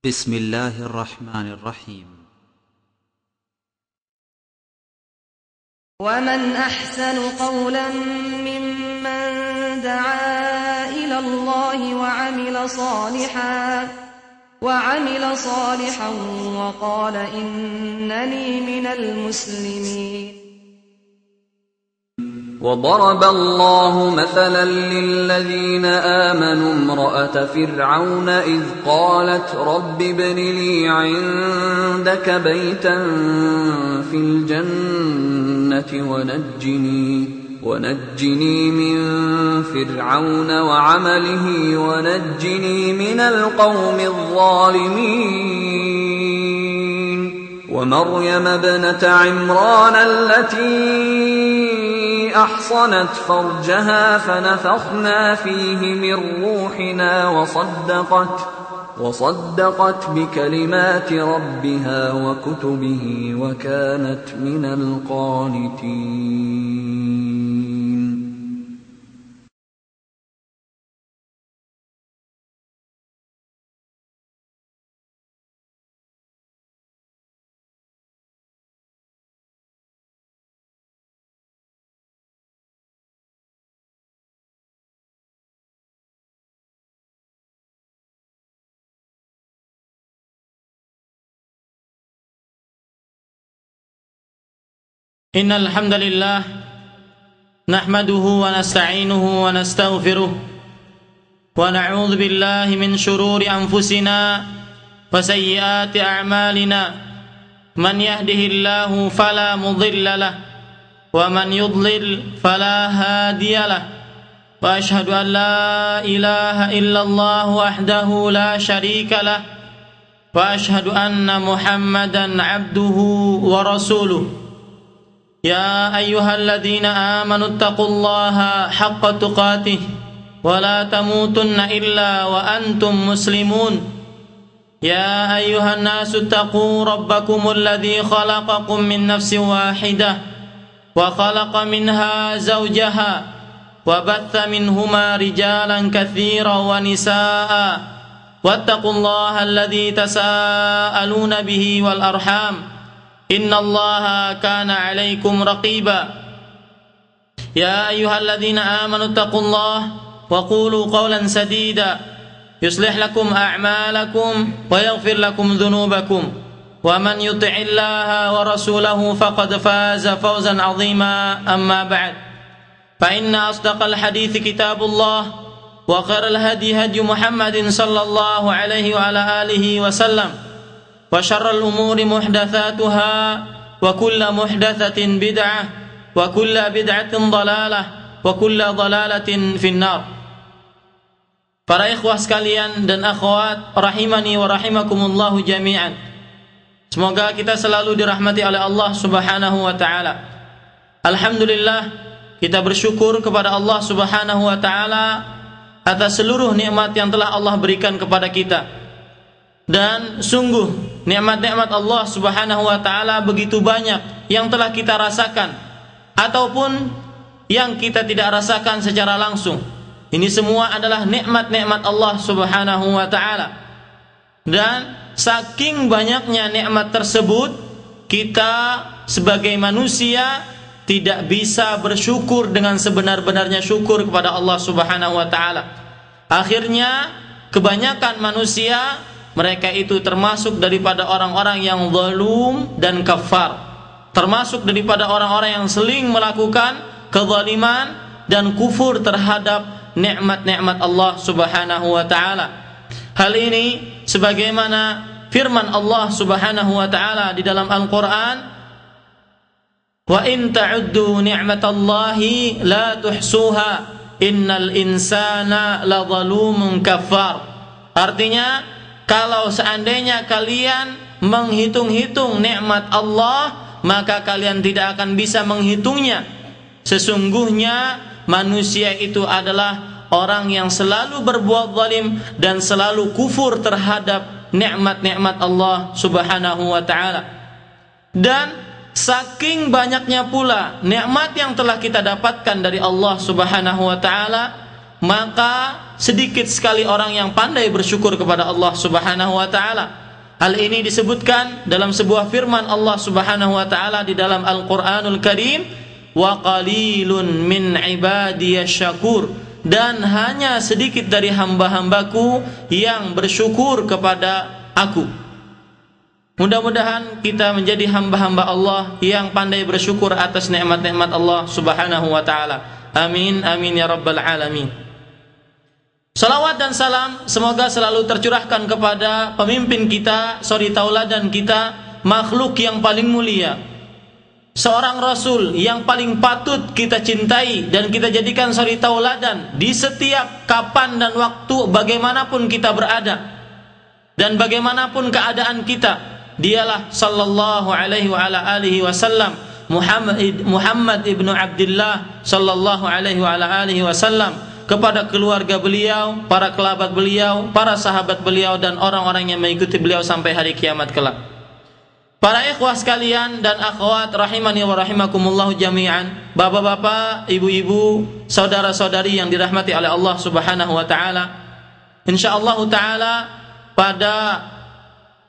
بسم الله الرحمن الرحيم. ومن أحسن قولا ممن دعا إلى الله وعمل صالحا وقال إنني من المسلمين. وضرب الله مثلا للذين آمنوا امرأة فرعون إذ قالت رب ابن لي عندك بيتا في الجنة ونجني من فرعون وعمله ونجني من القوم الظالمين. ومريم ابنة عمران التي أحصنت فرجها فنفخنا فيه من روحنا وصدقت بكلمات ربها وكتبه وكانت من القانتين. Innal hamdalillah nahmaduhu wa nasta'inuhu wa nastaghfiruh wa na'udzu billahi min shururi anfusina wa sayyiati a'malina. Man yahdihillahu fala mudilla lahu wa man yudlil fala hadiya lahu. Wa ashhadu an la ilaha illallah wahdahu la syarika lahu wa ashhadu anna Muhammadan 'abduhu wa rasuluh. يا أيها الذين آمنوا اتقوا الله حق تقاته ولا تموتن إلا وأنتم مسلمون. يا أيها الناس اتقوا ربكم الذي خلقكم من نفس واحدة وخلق منها زوجها وبث منهما رجالا كثيرا ونساء واتقوا الله الذي تساءلون به والأرحام إن الله كان عليكم رقيبا. يا أيها الذين آمنوا اتقوا الله وقولوا قولا سديدا يصلح لكم أعمالكم ويغفر لكم ذنوبكم ومن يطع الله ورسوله فقد فاز فوزا عظيما. أما بعد فإن أصدق الحديث كتاب الله وخير الهدي هدي محمد صلى الله عليه وعلى آله وسلم وشر الأمور محدثاتها وكل محدثة بدعة وكل بدعة ضلالة وكل ضلالة في النار. Para ikhwah sekalian dan akhwat rahimani wa rahimakumullahu jami'an. Semoga kita selalu dirahmati oleh Allah Subhanahu wa taala. Alhamdulillah, kita bersyukur kepada Allah Subhanahu wa taala atas seluruh nikmat yang telah Allah berikan kepada kita. Dan sungguh nikmat-nikmat Allah Subhanahu wa taala begitu banyak yang telah kita rasakan ataupun yang kita tidak rasakan secara langsung. Ini semua adalah nikmat-nikmat Allah Subhanahu wa taala. Dan saking banyaknya nikmat tersebut, kita sebagai manusia tidak bisa bersyukur dengan sebenar-benarnya syukur kepada Allah Subhanahu wa taala. Akhirnya kebanyakan manusia mereka itu termasuk daripada orang-orang yang zalum dan kafar, termasuk daripada orang-orang yang sering melakukan kezaliman dan kufur terhadap nikmat-nikmat Allah Subhanahu wa taala. Hal ini sebagaimana firman Allah Subhanahu wa taala di dalam Al-Qur'an, "Wa in ta'uddu ni'matallahi la tuhsuha innal insana la zalumun kafar." Artinya, kalau seandainya kalian menghitung-hitung nikmat Allah, maka kalian tidak akan bisa menghitungnya. Sesungguhnya manusia itu adalah orang yang selalu berbuat zalim dan selalu kufur terhadap nikmat-nikmat Allah Subhanahu wa taala. Dan saking banyaknya pula nikmat yang telah kita dapatkan dari Allah Subhanahu wa taala, maka sedikit sekali orang yang pandai bersyukur kepada Allah Subhanahu wa taala. Hal ini disebutkan dalam sebuah firman Allah Subhanahu wa taala di dalam Al-Qur'anul Karim, wa qalilun min ibadiyasy syakur, dan hanya sedikit dari hamba-hambaku yang bersyukur kepada aku. Mudah-mudahan kita menjadi hamba-hamba Allah yang pandai bersyukur atas nikmat-nikmat Allah Subhanahu wa taala. Amin amin ya rabbal alamin. Salawat dan salam semoga selalu tercurahkan kepada pemimpin kita, suri tauladan kita, makhluk yang paling mulia, seorang rasul yang paling patut kita cintai dan kita jadikan suri tauladan di setiap kapan dan waktu, bagaimanapun kita berada dan bagaimanapun keadaan kita. Dialah sallallahu alaihi wa ala alihi wasallam Muhammad ibnu Abdullah sallallahu alaihi wa ala alihi wasallam, kepada keluarga beliau, para kerabat beliau, para sahabat beliau, dan orang-orang yang mengikuti beliau sampai hari kiamat kelak. Para ikhwah sekalian dan akhwat rahimani wa rahimakumullah jami'an, bapak-bapak, ibu-ibu, saudara-saudari yang dirahmati oleh Allah Subhanahu wa taala. Insyaallah taala pada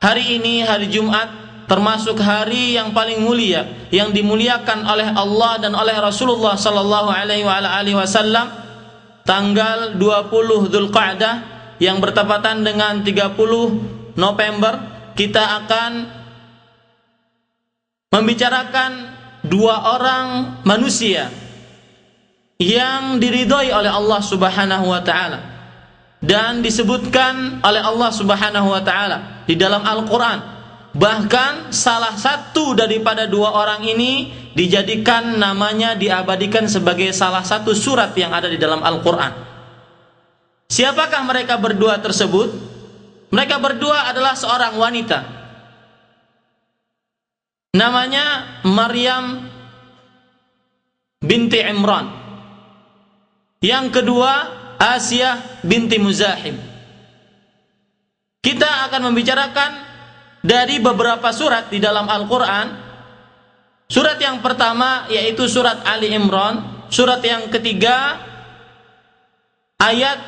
hari ini, hari Jumat, termasuk hari yang paling mulia yang dimuliakan oleh Allah dan oleh Rasulullah sallallahu alaihi wasallam, tanggal 20 Dzulqa'dah yang bertepatan dengan 30 November, kita akan membicarakan dua orang manusia yang diridhoi oleh Allah Subhanahu wa taala dan disebutkan oleh Allah Subhanahu wa taala di dalam Al-Qur'an. Bahkan salah satu daripada dua orang ini dijadikan namanya, diabadikan sebagai salah satu surat yang ada di dalam Al-Quran. Siapakah mereka berdua tersebut? Mereka berdua adalah seorang wanita, namanya Maryam binti Imran. Yang kedua Asiyah binti Muzahim. Kita akan membicarakan dari beberapa surat di dalam Al-Quran. Surat yang pertama yaitu surat Ali Imran, surat yang ketiga ayat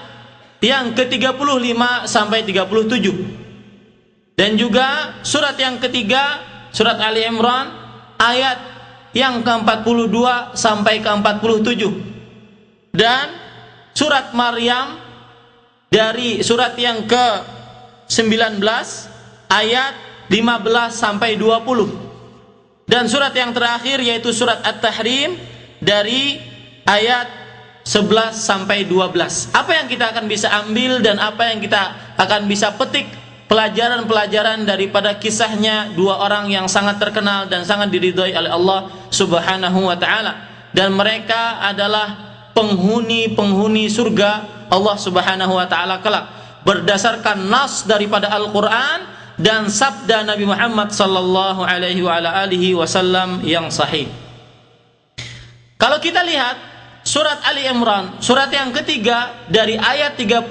yang ke-35 sampai 37. Dan juga surat yang ketiga, surat Ali Imran, ayat yang ke-42 sampai ke-47. Dan surat Maryam dari surat yang ke-19 ayat 15 sampai 20. Dan surat yang terakhir yaitu surat At-Tahrim dari ayat 11 sampai 12. Apa yang kita akan bisa ambil dan apa yang kita akan bisa petik pelajaran-pelajaran daripada kisahnya dua orang yang sangat terkenal dan sangat diridhoi oleh Allah Subhanahu wa taala, dan mereka adalah penghuni surga Allah Subhanahu wa taala kelak berdasarkan nas daripada Al-Qur'an dan sabda Nabi Muhammad sallallahu alaihi wa ala alihi wasallam yang sahih. Kalau kita lihat surat Ali Imran, surat yang ketiga dari ayat 35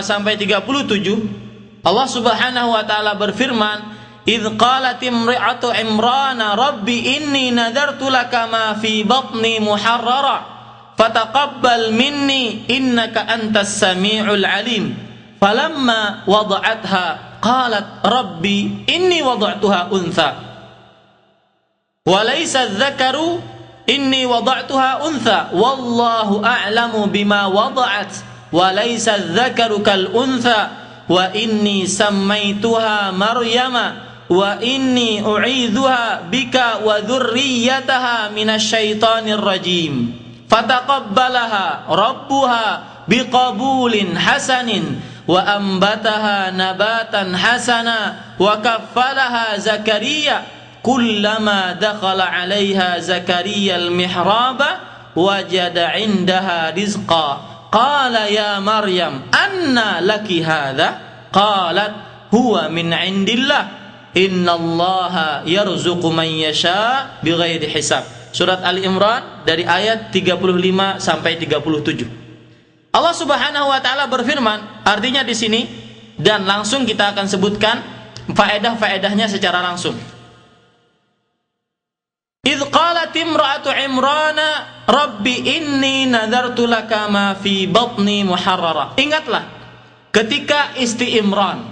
sampai 37, Allah Subhanahu wa taala berfirman, "Idz qalat imra'atu Imran, rabbi inni nadartu laka ma fi batni muharrara, fataqabbal minni innaka antas samiul alim. Falamma wada'atha qalat rabbi inni wada'tuha untha wa laysa adh-dhakaru inni wada'tuha untha wallahu a'lamu bima wada'at wa laysa adh-dhakaru kal untha wa inni sammaituha Maryama wa inni u'idzuha bika wa dhurriyyataha minasy syaithanir rajim fataqabbalaha rabbuha biqabulin hasanin wa ambataha nabatan hasana wa kaffalaha Zakaria kullama dakhala 'alaiha Zakaria al-mihraba wajada 'indaha rizqa qala ya Maryam anna laki hadha qalat huwa min 'indillah innallaha yarzuqu man yasha bighairi hisab. Surat Ali Imran dari ayat 35 sampai 37. Allah Subhanahu wa taala berfirman, artinya di sini, dan langsung kita akan sebutkan faedah-faedahnya secara langsung. Idh qalat imra'atu Imrana Rabbi inni nadartu laka ma fi batni muharrara. Ingatlah ketika istri Imran